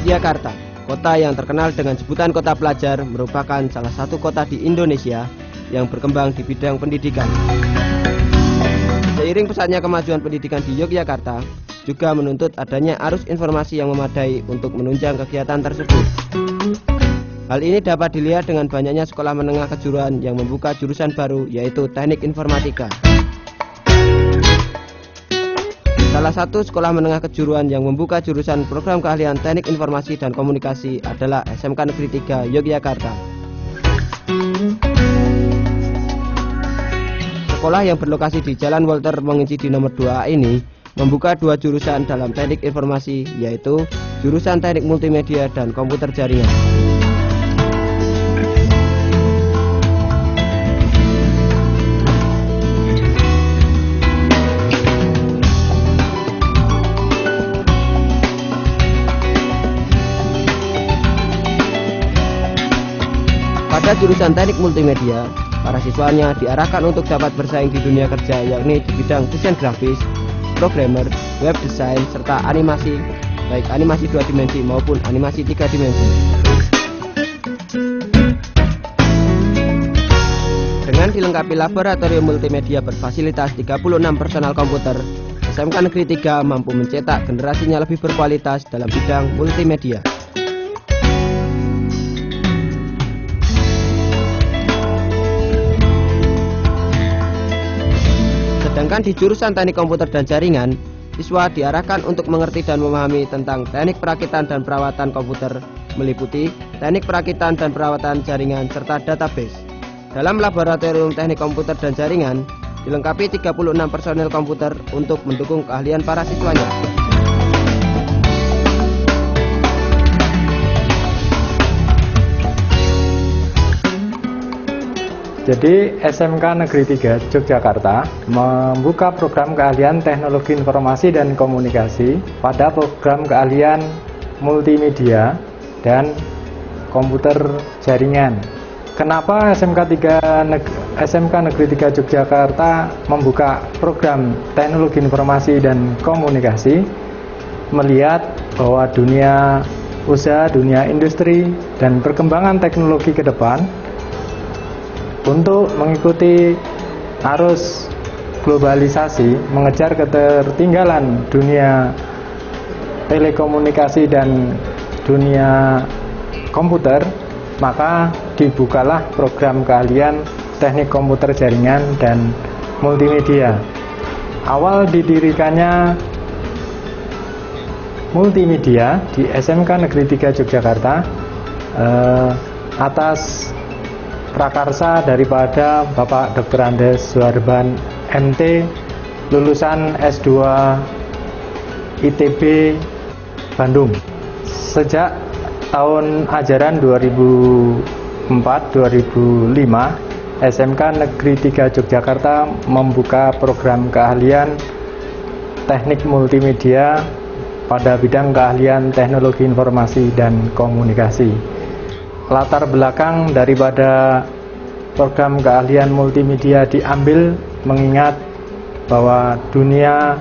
Yogyakarta, kota yang terkenal dengan sebutan kota pelajar, merupakan salah satu kota di Indonesia yang berkembang di bidang pendidikan. Seiring pesatnya kemajuan pendidikan di Yogyakarta, juga menuntut adanya arus informasi yang memadai untuk menunjang kegiatan tersebut. Hal ini dapat dilihat dengan banyaknya sekolah menengah kejuruan yang membuka jurusan baru, yaitu Teknik Informatika. Salah satu sekolah menengah kejuruan yang membuka jurusan program keahlian Teknik Informasi dan Komunikasi adalah SMK Negeri 3 Yogyakarta. Sekolah yang berlokasi di Jalan Walter Monginci di nomor 2A ini membuka dua jurusan dalam Teknik Informasi, yaitu jurusan Teknik Multimedia dan Komputer Jaringan. Pada jurusan Teknik Multimedia, para siswanya diarahkan untuk dapat bersaing di dunia kerja, yakni di bidang desain grafis, programmer, web design, serta animasi, baik animasi 2 dimensi maupun animasi 3 dimensi. Dengan dilengkapi laboratorium multimedia berfasilitas 36 personal komputer, SMK Negeri 3 mampu mencetak generasinya lebih berkualitas dalam bidang multimedia. Sedangkan di jurusan Teknik Komputer dan Jaringan, siswa diarahkan untuk mengerti dan memahami tentang teknik perakitan dan perawatan komputer, meliputi teknik perakitan dan perawatan jaringan serta database. Dalam laboratorium Teknik Komputer dan Jaringan, dilengkapi 36 personel komputer untuk mendukung keahlian para siswanya. Jadi SMK Negeri 3 Yogyakarta membuka program keahlian Teknologi Informasi dan Komunikasi pada program keahlian Multimedia dan Komputer Jaringan. Kenapa SMK Negeri 3 Yogyakarta membuka program Teknologi Informasi dan Komunikasi? Melihat bahwa dunia usaha, dunia industri, dan perkembangan teknologi ke depan, untuk mengikuti arus globalisasi, mengejar ketertinggalan dunia telekomunikasi dan dunia komputer, maka dibukalah program keahlian Teknik Komputer Jaringan dan Multimedia. Awal didirikannya multimedia di SMK Negeri 3 Yogyakarta atas prakarsa daripada Bapak Dr. Andes Suharban MT, lulusan S2 ITB Bandung. Sejak tahun ajaran 2004-2005, SMK Negeri 3 Yogyakarta membuka program keahlian Teknik Multimedia pada bidang keahlian Teknologi Informasi dan Komunikasi. Latar belakang daripada program keahlian multimedia diambil mengingat bahwa dunia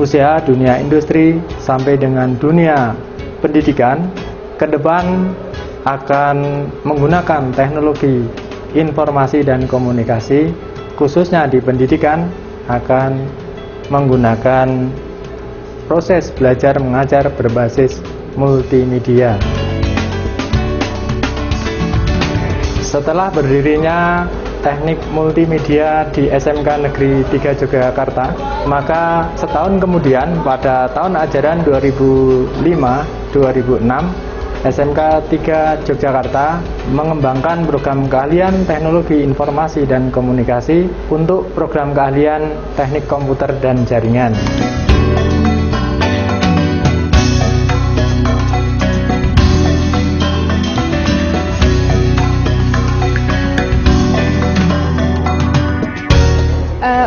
usaha, dunia industri, sampai dengan dunia pendidikan ke depan akan menggunakan teknologi informasi dan komunikasi, khususnya di pendidikan akan menggunakan proses belajar mengajar berbasis multimedia. Setelah berdirinya Teknik Multimedia di SMK Negeri 3 Yogyakarta, maka setahun kemudian pada tahun ajaran 2005-2006, SMK 3 Yogyakarta mengembangkan program keahlian Teknologi Informasi dan Komunikasi untuk program keahlian Teknik Komputer dan Jaringan.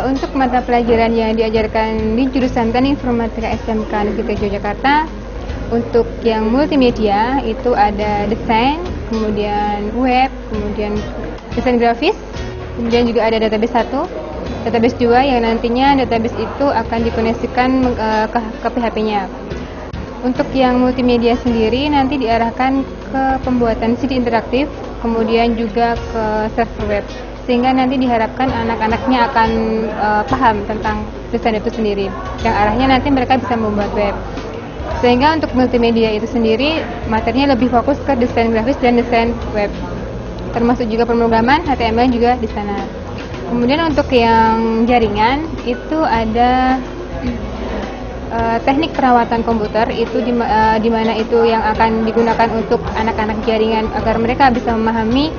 Untuk mata pelajaran yang diajarkan di jurusan Teknik Informatika SMK Negeri 3 Yogyakarta, untuk yang multimedia itu ada desain, kemudian web, kemudian desain grafis, kemudian juga ada database 1, database 2 yang nantinya database itu akan dikoneksikan ke PHP-nya. Untuk yang multimedia sendiri nanti diarahkan ke pembuatan CD interaktif, kemudian juga ke server web. Sehingga nanti diharapkan anak-anaknya akan paham tentang desain itu sendiri. Yang arahnya nanti mereka bisa membuat web. Sehingga untuk multimedia itu sendiri materinya lebih fokus ke desain grafis dan desain web. Termasuk juga pemrograman, HTML juga di sana. Kemudian untuk yang jaringan itu ada teknik perawatan komputer, itu di mana itu yang akan digunakan untuk anak-anak jaringan agar mereka bisa memahami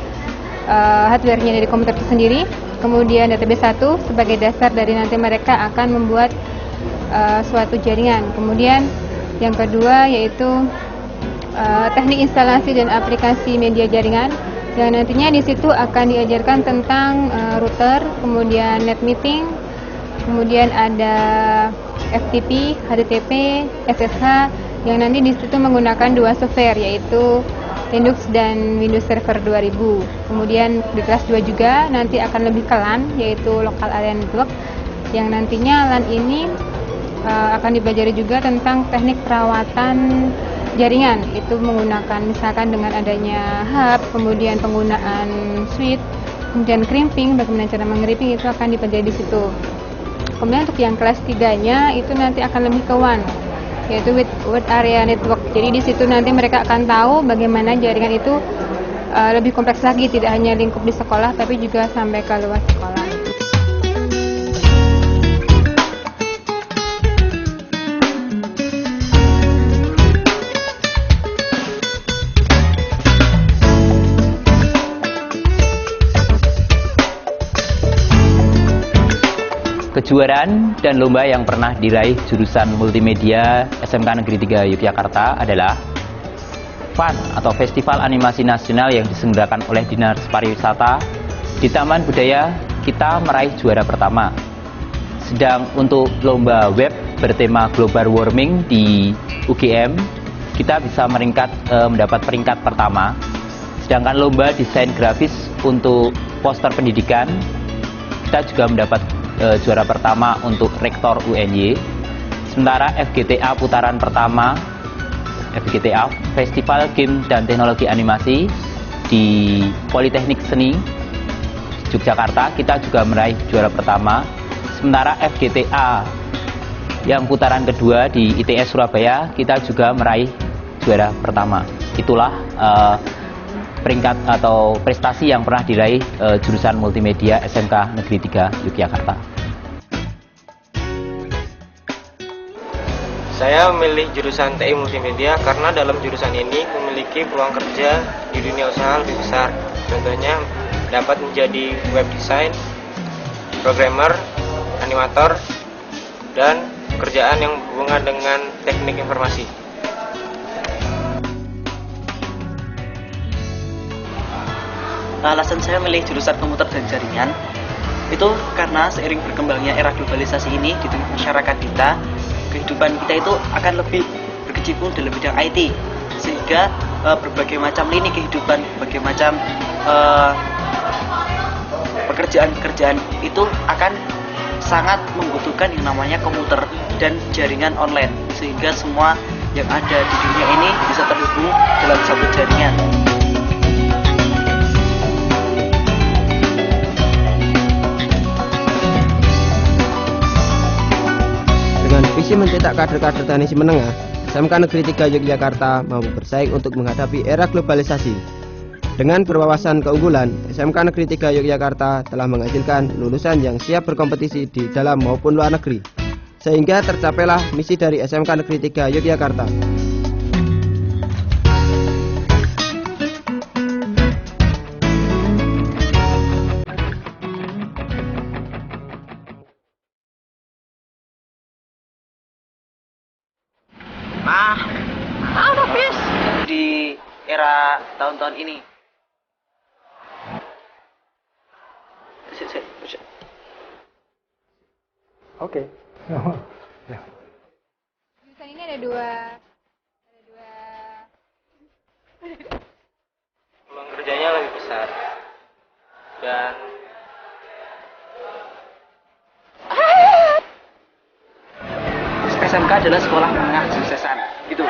hardware-nya dari komputer itu sendiri. Kemudian database 1 sebagai dasar dari nanti mereka akan membuat suatu jaringan. Kemudian yang kedua yaitu teknik instalasi dan aplikasi media jaringan, yang nantinya di situ akan diajarkan tentang router, kemudian net meeting, kemudian ada FTP, HTTP, SSH, yang nanti di situ menggunakan 2 software yaitu Linux dan Windows Server 2000. Kemudian di kelas 2 juga nanti akan lebih ke LAN yaitu Local Area Network, yang nantinya LAN ini akan dipelajari juga tentang teknik perawatan jaringan. Itu menggunakan misalkan dengan adanya hub, kemudian penggunaan switch, kemudian crimping, bagaimana cara meng-crimping itu akan dipelajari di situ. Kemudian untuk yang kelas 3-nya itu nanti akan lebih ke WAN, yaitu Wide Area Network. Jadi di situ nanti mereka akan tahu bagaimana jaringan itu lebih kompleks lagi, tidak hanya lingkup di sekolah tapi juga sampai ke luar sekolah. Kejuaraan dan lomba yang pernah diraih jurusan multimedia SMK Negeri 3 Yogyakarta adalah FAN atau Festival Animasi Nasional yang diselenggarakan oleh Dinas Pariwisata. Di Taman Budaya kita meraih juara pertama. Sedang untuk lomba web bertema Global Warming di UGM kita bisa mendapat peringkat pertama. Sedangkan lomba desain grafis untuk poster pendidikan kita juga mendapat juara pertama untuk Rektor UNY. Sementara FGTA putaran pertama, FGTA Festival Game dan Teknologi Animasi di Politeknik Seni Yogyakarta kita juga meraih juara pertama. Sementara FGTA yang putaran kedua di ITS Surabaya kita juga meraih juara pertama. Itulah peringkat atau prestasi yang pernah diraih jurusan multimedia SMK Negeri 3 Yogyakarta. Saya memilih jurusan TI Multimedia karena dalam jurusan ini memiliki peluang kerja di dunia usaha lebih besar. Contohnya dapat menjadi web design, programmer, animator, dan pekerjaan yang berhubungan dengan teknik informasi. Alasan saya memilih jurusan komputer dan jaringan itu karena seiring berkembangnya era globalisasi ini di tengah masyarakat kita, kehidupan kita itu akan lebih berkecimpung dalam bidang IT, sehingga berbagai macam lini kehidupan, berbagai macam pekerjaan-pekerjaan itu akan sangat membutuhkan yang namanya komputer dan jaringan online, sehingga semua yang ada di dunia ini bisa terhubung dalam satu jaringan. Dengan visi mencetak kader-kader teknisi menengah, SMK Negeri 3 Yogyakarta mampu bersaing untuk menghadapi era globalisasi. Dengan berwawasan keunggulan, SMK Negeri 3 Yogyakarta telah menghasilkan lulusan yang siap berkompetisi di dalam maupun luar negeri, sehingga tercapailah misi dari SMK Negeri 3 Yogyakarta. Di era tahun-tahun ini. Oke. Jurusan ini ada dua Peluang kerjanya lebih besar dan SMK adalah sekolah menengah suksesan. Gitu.